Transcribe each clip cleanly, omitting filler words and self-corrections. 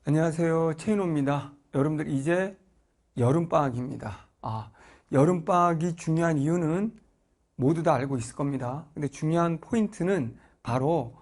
안녕하세요. 최인호입니다. 여러분들 이제 여름방학입니다. 여름방학이 중요한 이유는 모두 다 알고 있을 겁니다. 근데 중요한 포인트는 바로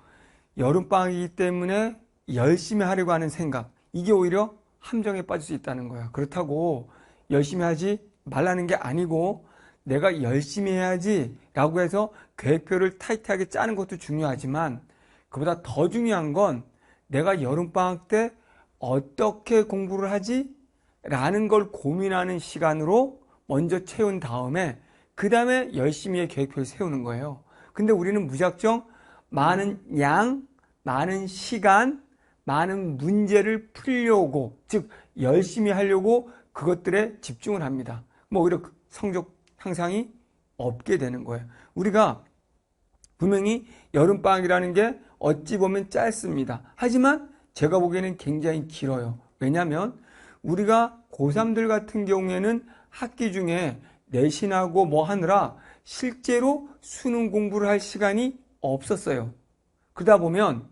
여름방학이기 때문에 열심히 하려고 하는 생각, 이게 오히려 함정에 빠질 수 있다는 거예요. 그렇다고 열심히 하지 말라는 게 아니고 내가 열심히 해야지 라고 해서 계획표를 타이트하게 짜는 것도 중요하지만 그보다 더 중요한 건 내가 여름방학 때 어떻게 공부를 하지? 라는 걸 고민하는 시간으로 먼저 채운 다음에 그 다음에 열심히 계획표를 세우는 거예요. 근데 우리는 무작정 많은 양, 많은 시간, 많은 문제를 풀려고, 즉 열심히 하려고 그것들에 집중을 합니다. 오히려 성적 향상이 없게 되는 거예요. 우리가 분명히 여름방학이라는 게 어찌 보면 짧습니다. 하지만 제가 보기에는 굉장히 길어요. 왜냐하면 우리가 고3들 같은 경우에는 학기 중에 내신하고 뭐 하느라 실제로 수능 공부를 할 시간이 없었어요. 그러다 보면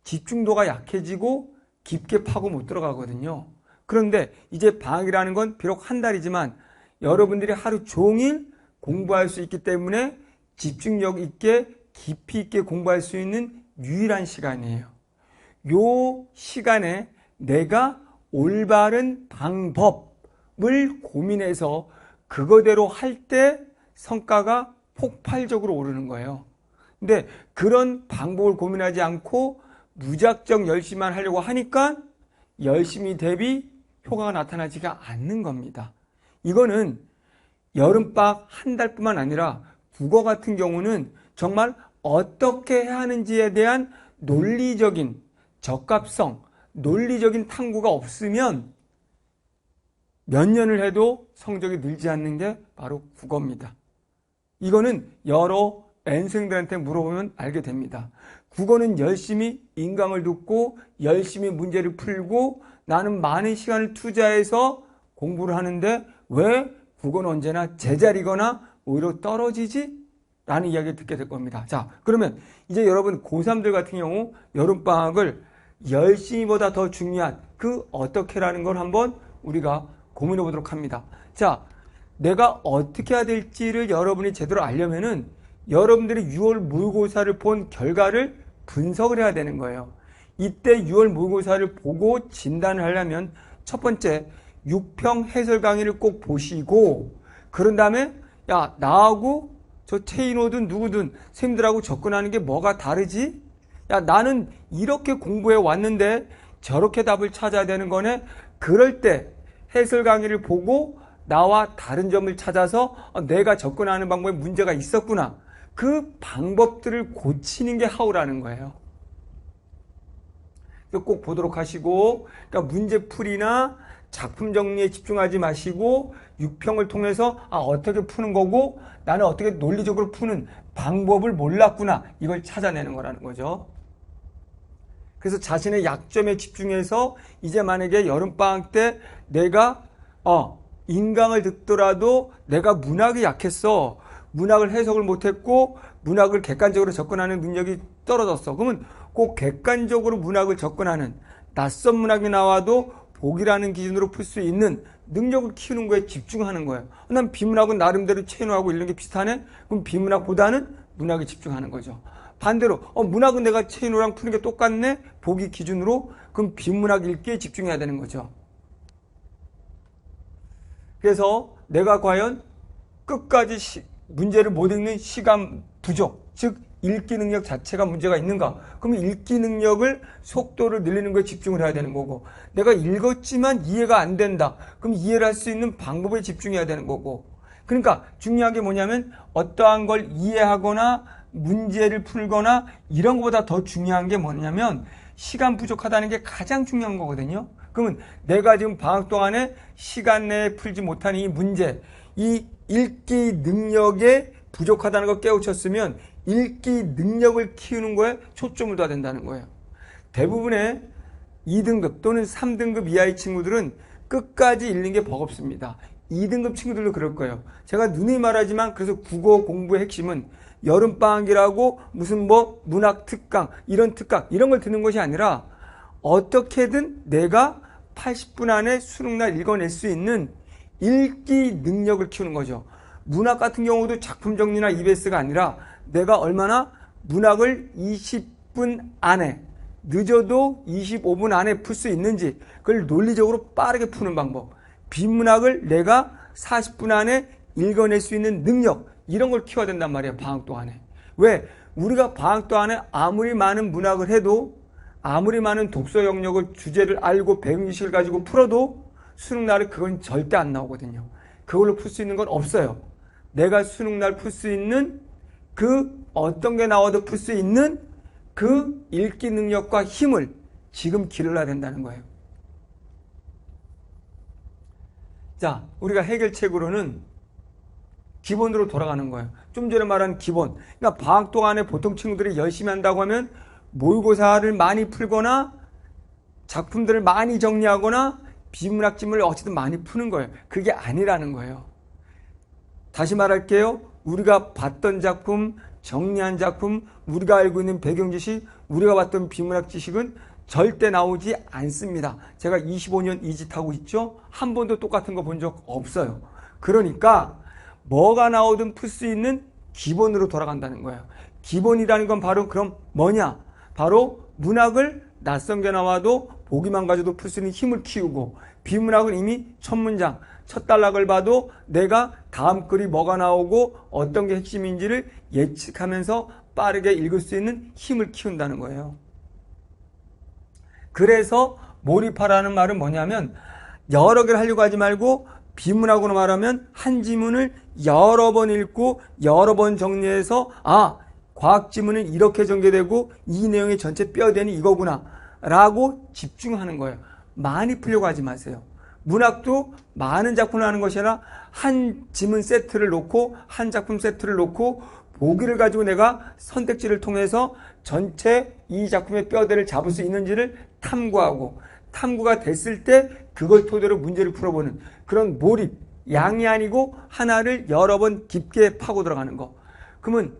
집중도가 약해지고 깊게 파고 못 들어가거든요. 그런데 이제 방학이라는 건 비록 한 달이지만 여러분들이 하루 종일 공부할 수 있기 때문에 집중력 있게 깊이 있게 공부할 수 있는 유일한 시간이에요. 요 시간에 내가 올바른 방법을 고민해서 그거대로 할 때 성과가 폭발적으로 오르는 거예요. 근데 그런 방법을 고민하지 않고 무작정 열심히만 하려고 하니까 열심히 대비 효과가 나타나지가 않는 겁니다. 이거는 여름방학 한 달뿐만 아니라 국어 같은 경우는 정말 어떻게 해야 하는지에 대한 논리적인 적합성, 논리적인 탐구가 없으면 몇 년을 해도 성적이 늘지 않는 게 바로 국어입니다. 이거는 여러 N생들한테 물어보면 알게 됩니다. 국어는 열심히 인강을 듣고 열심히 문제를 풀고 나는 많은 시간을 투자해서 공부를 하는데 왜 국어는 언제나 제자리거나 오히려 떨어지지? 라는 이야기를 듣게 될 겁니다. 자, 그러면 이제 여러분 고3들 같은 경우 여름방학을 열심히보다 더 중요한 그 어떻게라는 걸 한번 우리가 고민해 보도록 합니다. 자, 내가 어떻게 해야 될지를 여러분이 제대로 알려면은 여러분들이 6월 모의고사를 본 결과를 분석을 해야 되는 거예요. 이때 6월 모의고사를 보고 진단을 하려면 첫 번째 6평 해설 강의를 꼭 보시고 그런 다음에 야, 나하고 저 최인호든 누구든 선생님들하고 접근하는 게 뭐가 다르지? 야, 나는 이렇게 공부해 왔는데 저렇게 답을 찾아야 되는 거네? 그럴 때 해설 강의를 보고 나와 다른 점을 찾아서 내가 접근하는 방법에 문제가 있었구나. 그 방법들을 고치는 게 하우라는 거예요. 꼭 보도록 하시고, 그러니까 문제풀이나 작품 정리에 집중하지 마시고 6평을 통해서 어떻게 푸는 거고 나는 어떻게 논리적으로 푸는 방법을 몰랐구나. 이걸 찾아내는 거라는 거죠. 그래서 자신의 약점에 집중해서 이제 만약에 여름방학 때 내가 인강을 듣더라도 내가 문학이 약했어. 문학을 해석을 못했고 문학을 객관적으로 접근하는 능력이 떨어졌어. 그러면 꼭 객관적으로 문학을 접근하는 낯선 문학이 나와도 보기라는 기준으로 풀 수 있는 능력을 키우는 거에 집중하는 거예요. 난 비문학은 나름대로 체인호하고 이런 게 비슷하네? 그럼 비문학보다는 문학에 집중하는 거죠. 반대로 문학은 내가 체인호랑 푸는 게 똑같네? 보기 기준으로 그럼 비문학 읽기에 집중해야 되는 거죠. 그래서 내가 과연 끝까지 문제를 못 읽는 시간 부족, 즉 읽기 능력 자체가 문제가 있는가? 그러면 읽기 능력을 속도를 늘리는 거에 집중을 해야 되는 거고 내가 읽었지만 이해가 안 된다. 그럼 이해를 할 수 있는 방법에 집중해야 되는 거고 그러니까 중요한 게 뭐냐면 어떠한 걸 이해하거나 문제를 풀거나 이런 것보다 더 중요한 게 뭐냐면 시간 부족하다는 게 가장 중요한 거거든요. 그러면 내가 지금 방학 동안에 시간 내에 풀지 못한 이 문제, 이 읽기 능력에 부족하다는 걸 깨우쳤으면 읽기 능력을 키우는 거에 초점을 둬야 된다는 거예요. 대부분의 2등급 또는 3등급 이하의 친구들은 끝까지 읽는 게 버겁습니다. 2등급 친구들도 그럴 거예요. 제가 누누이 말하지만 그래서 국어 공부의 핵심은 여름방학이라고 무슨 문학 특강 이런 걸 듣는 것이 아니라 어떻게든 내가 80분 안에 수능날 읽어낼 수 있는 읽기 능력을 키우는 거죠. 문학 같은 경우도 작품 정리나 EBS가 아니라 내가 얼마나 문학을 20분 안에, 늦어도 25분 안에 풀 수 있는지 그걸 논리적으로 빠르게 푸는 방법. 비문학을 내가 40분 안에 읽어낼 수 있는 능력, 이런 걸 키워야 된단 말이에요. 방학 동안에. 왜? 우리가 방학 동안에 아무리 많은 문학을 해도, 아무리 많은 독서 영역을, 주제를 알고 배운 지식을 가지고 풀어도 수능날에 그건 절대 안 나오거든요. 그걸로 풀 수 있는 건 없어요. 내가 수능날 풀 수 있는 그 어떤 게 나와도 풀 수 있는 그 읽기 능력과 힘을 지금 기르려야 된다는 거예요. 자, 우리가 해결책으로는 기본으로 돌아가는 거예요. 좀 전에 말한 기본. 그러니까 방학 동안에 보통 친구들이 열심히 한다고 하면 모의고사를 많이 풀거나 작품들을 많이 정리하거나 비문학집을 어쨌든 많이 푸는 거예요. 그게 아니라는 거예요. 다시 말할게요. 우리가 봤던 작품, 정리한 작품, 우리가 알고 있는 배경 지식, 우리가 봤던 비문학 지식은 절대 나오지 않습니다. 제가 25년 이 짓 하고 있죠? 한 번도 똑같은 거 본 적 없어요. 그러니까 뭐가 나오든 풀 수 있는 기본으로 돌아간다는 거예요. 기본이라는 건 바로 그럼 뭐냐? 바로 문학을 낯선 게 나와도 보기만 가지고도 풀 수 있는 힘을 키우고, 비문학은 이미 첫 문장, 첫 단락을 봐도 내가 다음 글이 뭐가 나오고 어떤 게 핵심인지를 예측하면서 빠르게 읽을 수 있는 힘을 키운다는 거예요. 그래서 몰입하라는 말은 뭐냐면 여러 개를 하려고 하지 말고 비문학으로 말하면 한 지문을 여러 번 읽고 여러 번 정리해서 과학 지문은 이렇게 전개되고 이 내용의 전체 뼈대는 이거구나 라고 집중하는 거예요. 많이 풀려고 하지 마세요. 문학도 많은 작품을 하는 것이 아니라 한 지문 세트를 놓고 한 작품 세트를 놓고 보기를 가지고 내가 선택지를 통해서 전체 이 작품의 뼈대를 잡을 수 있는지를 탐구하고, 탐구가 됐을 때 그걸 토대로 문제를 풀어보는 그런 몰입, 양이 아니고 하나를 여러 번 깊게 파고 들어가는 거. 그러면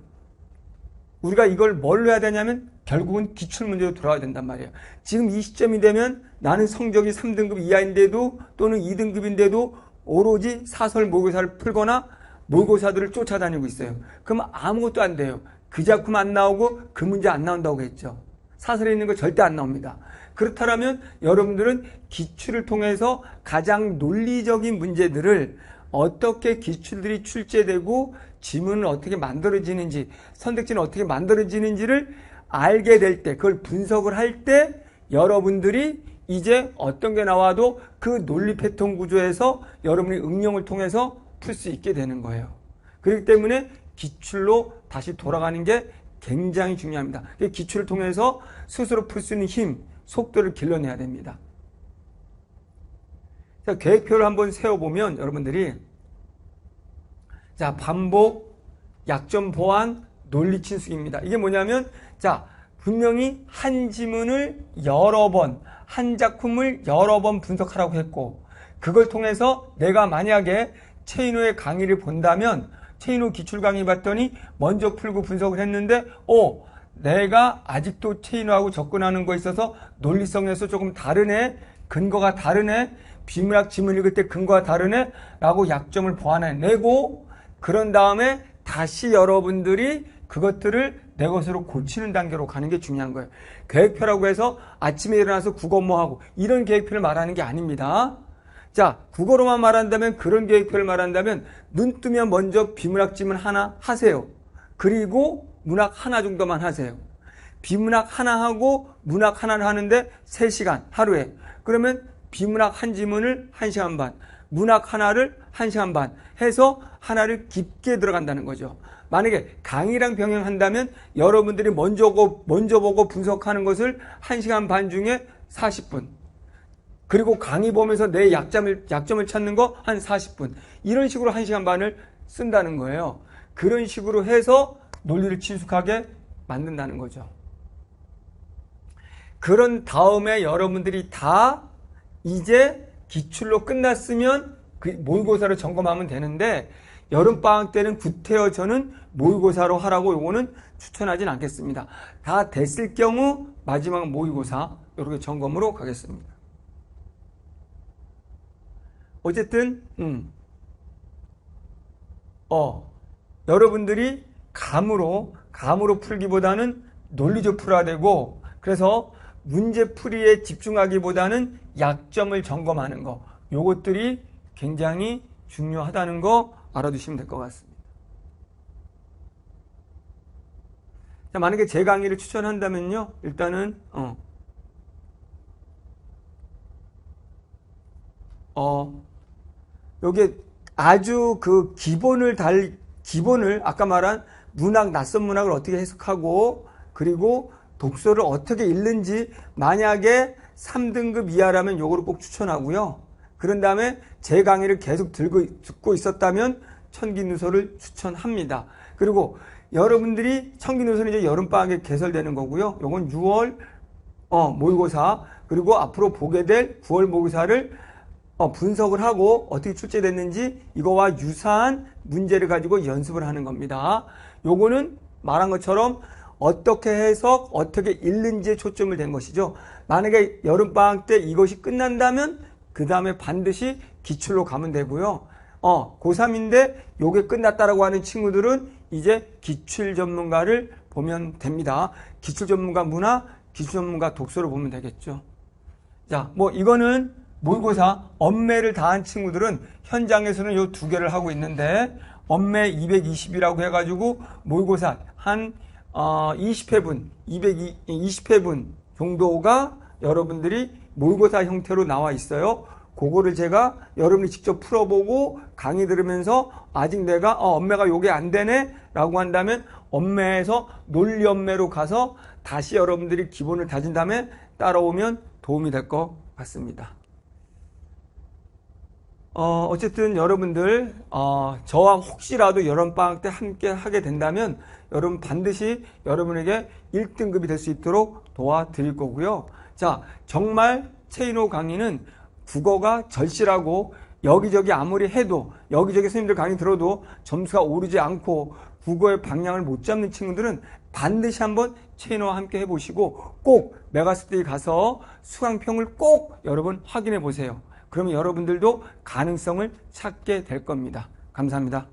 우리가 이걸 뭘로 해야 되냐면 결국은 기출문제로 돌아가야 된단 말이에요. 지금 이 시점이 되면 나는 성적이 3등급 이하인데도 또는 2등급인데도 오로지 사설 모의고사를 풀거나 모의고사들을 쫓아다니고 있어요. 그럼 아무것도 안 돼요. 그 작품 안 나오고 그 문제 안 나온다고 했죠. 사설에 있는 거 절대 안 나옵니다. 그렇다면 여러분들은 기출을 통해서 가장 논리적인 문제들을 어떻게 기출들이 출제되고 지문은 어떻게 만들어지는지, 선택지는 어떻게 만들어지는지를 알게 될 때, 그걸 분석을 할 때 여러분들이 이제 어떤 게 나와도 그 논리 패턴 구조에서 여러분이 응용을 통해서 풀 수 있게 되는 거예요. 그렇기 때문에 기출로 다시 돌아가는 게 굉장히 중요합니다. 기출을 통해서 스스로 풀 수 있는 힘, 속도를 길러내야 됩니다. 자, 계획표를 한번 세워보면 여러분들이 반복, 약점 보완, 논리 친숙입니다. 이게 뭐냐면 분명히 한 지문을 여러 번, 한 작품을 여러 번 분석하라고 했고, 그걸 통해서 내가 만약에 최인호의 강의를 본다면 최인호 기출 강의 봤더니 먼저 풀고 분석을 했는데 내가 아직도 최인호하고 접근하는 거에 있어서 논리성에서 조금 다르네, 근거가 다르네, 비문학 지문 읽을 때 근거가 다르네 라고 약점을 보완해내고, 그런 다음에 다시 여러분들이 그것들을 내 것으로 고치는 단계로 가는 게 중요한 거예요. 계획표라고 해서 아침에 일어나서 국어 뭐 하고 이런 계획표를 말하는 게 아닙니다. 국어로만 말한다면, 그런 계획표를 말한다면 눈 뜨면 먼저 비문학 지문 하나 하세요. 그리고 문학 하나 정도만 하세요. 비문학 하나 하고 문학 하나를 하는데 3시간 하루에. 그러면 비문학 한 지문을 1시간 반, 문학 하나를 1시간 반 해서 하나를 깊게 들어간다는 거죠. 만약에 강의랑 병행한다면 여러분들이 먼저 보고 분석하는 것을 1시간 반 중에 40분, 그리고 강의 보면서 내 약점을 찾는 거 한 40분, 이런 식으로 1시간 반을 쓴다는 거예요. 그런 식으로 해서 논리를 친숙하게 만든다는 거죠. 그런 다음에 여러분들이 다 이제 기출로 끝났으면 그 모의고사로 점검하면 되는데, 여름방학 때는 구태여 저는 모의고사로 하라고 요거는 추천하진 않겠습니다. 다 됐을 경우 마지막 모의고사 이렇게 점검으로 가겠습니다. 어쨌든 여러분들이 감으로 풀기보다는 논리적 풀어야 되고, 그래서 문제 풀이에 집중하기보다는 약점을 점검하는 거, 요것들이 굉장히 중요하다는 거 알아두시면 될 것 같습니다. 자, 만약에 제 강의를 추천한다면요, 일단은 요게 아주 그 기본을 아까 말한 문학, 낯선 문학을 어떻게 해석하고, 그리고 독서를 어떻게 읽는지, 만약에 3등급 이하라면 요거를 꼭 추천하고요. 그런 다음에 제 강의를 계속 듣고 있었다면 천기누설을 추천합니다. 그리고 여러분들이 천기누설은 이제 여름방학에 개설되는 거고요. 요건 6월 모의고사, 그리고 앞으로 보게 될 9월 모의고사를 분석을 하고 어떻게 출제됐는지 이거와 유사한 문제를 가지고 연습을 하는 겁니다. 요거는 말한 것처럼 어떻게 해석, 어떻게 읽는지에 초점을 댄 것이죠. 만약에 여름방학 때 이것이 끝난다면 그 다음에 반드시 기출로 가면 되고요. 고3인데 요게 끝났다라고 하는 친구들은 이제 기출 전문가를 보면 됩니다. 기출 전문가 문화, 기출 전문가 독서를 보면 되겠죠. 자, 이거는 모의고사 엄매를 다한 친구들은 현장에서는 요 두 개를 하고 있는데, 엄매 220이라고 해가지고 모의고사 한 20회분, 20회분 정도가 여러분들이 모의고사 형태로 나와 있어요. 그거를 제가 여러분이 직접 풀어보고 강의 들으면서 아직 내가 엄매가 요게 안 되네 라고 한다면 엄매에서 논리 엄매로 가서 다시 여러분들이 기본을 다진 다음에 따라오면 도움이 될 것 같습니다. 어쨌든 여러분들 저와 혹시라도 여름방학 때 함께 하게 된다면 여러분 반드시 여러분에게 1등급이 될 수 있도록 도와드릴 거고요. 자, 정말 최인호 강의는 국어가 절실하고 여기저기 아무리 해도, 여기저기 선생님들 강의 들어도 점수가 오르지 않고 국어의 방향을 못 잡는 친구들은 반드시 한번 최인호와 함께 해보시고 꼭 메가스터디 가서 수강평을 꼭 여러분 확인해 보세요. 그러면 여러분들도 가능성을 찾게 될 겁니다. 감사합니다.